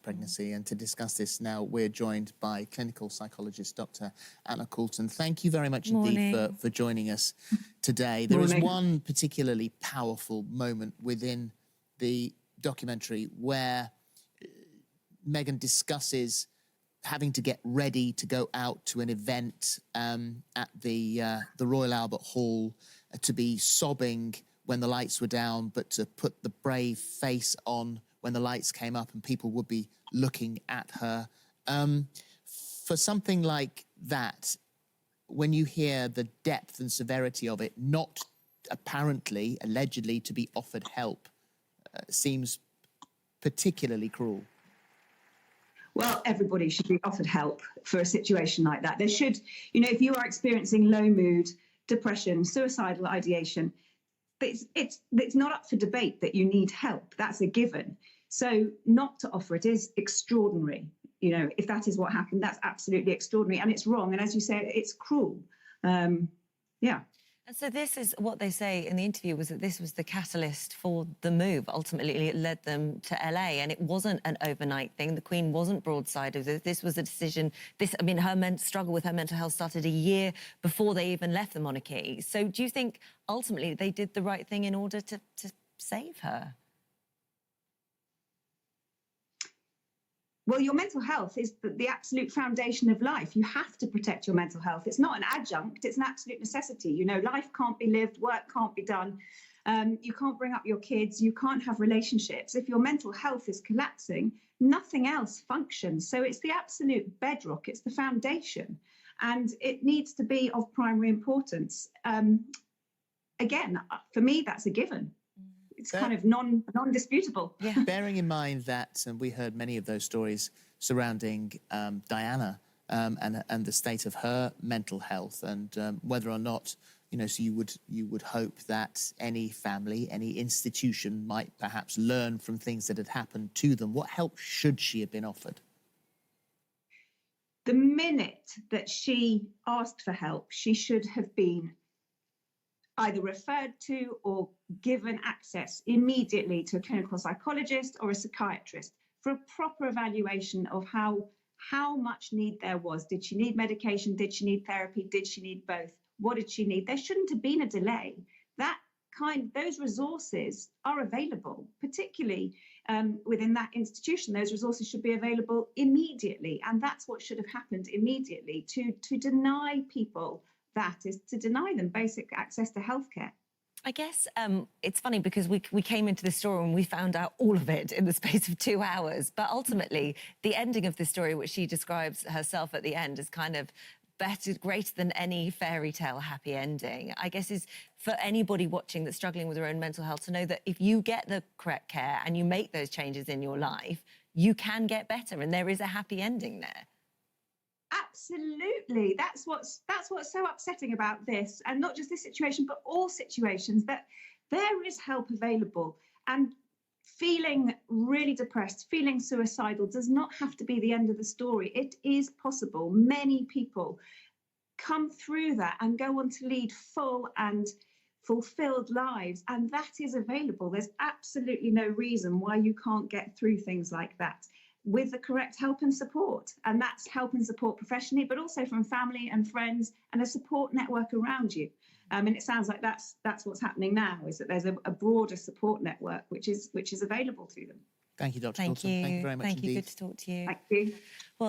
pregnancy. And to discuss this now, we're joined by clinical psychologist Dr. Anna Coulton. Thank you very much indeed for joining us today. There is one particularly powerful moment within the documentary where Meghan discusses having to get ready to go out to an event at the Royal Albert Hall, to be sobbing when the lights were down, but to put the brave face on when the lights came up and people would be looking at her. For something like that, when you hear the depth and severity of it, not apparently, allegedly, to be offered help, seems particularly cruel. Well, everybody should be offered help for a situation like that. There should, you know, if you are experiencing low mood, depression, suicidal ideation, it's not up for debate that you need help. That's a given. So not to offer it is extraordinary. You know, if that is what happened, that's absolutely extraordinary, and it's wrong. And as you say, it's cruel. Yeah. And so this is what they say in the interview, was that this was the catalyst for the move. Ultimately, it led them to LA, and it wasn't an overnight thing. The Queen wasn't broadsided. This was a decision. I mean, her struggle with her mental health started a year before they even left the monarchy. So do you think ultimately they did the right thing in order to save her? Well, your mental health is the absolute foundation of life. You have to protect your mental health. It's not an adjunct, it's an absolute necessity. You know, life can't be lived, work can't be done. You can't bring up your kids, you can't have relationships. If your mental health is collapsing, nothing else functions. So it's the absolute bedrock, it's the foundation, and it needs to be of primary importance. Again, for me, that's a given. It's kind of non-disputable. Yeah. Bearing in mind that, and we heard many of those stories surrounding Diana and the state of her mental health, and whether or not, you know, so you would hope that any family, any institution might perhaps learn from things that had happened to them. What help should she have been offered? The minute that she asked for help, she should have been either referred to or given access immediately to a clinical psychologist or a psychiatrist for a proper evaluation of how much need there was. Did she need medication? Did she need therapy? Did she need both? What did she need? There shouldn't have been a delay. Those resources are available, particularly within that institution. Those resources should be available immediately, and that's what should have happened immediately. To deny people that is to deny them basic access to healthcare. I guess it's funny because we came into the story and we found out all of it in the space of 2 hours. But ultimately, the ending of the story, which she describes herself at the end, is kind of better, greater than any fairy tale happy ending. I guess is for anybody watching that's struggling with their own mental health to know that if you get the correct care and you make those changes in your life, you can get better, and there is a happy ending there. Absolutely. That's what's so upsetting about this, and not just this situation, but all situations, that there is help available. And feeling really depressed, feeling suicidal does not have to be the end of the story. It is possible. Many people come through that and go on to lead full and fulfilled lives, and that is available. There's absolutely no reason why you can't get through things like that with the correct help and support. And that's help and support professionally, but also from family and friends and a support network around you. And it sounds like that's what's happening now, is that there's a broader support network which is available to them. Thank you, Dr. Thank Coulton. you. Thank you very much indeed. Thank you. Good to talk to you. Thank you. Well,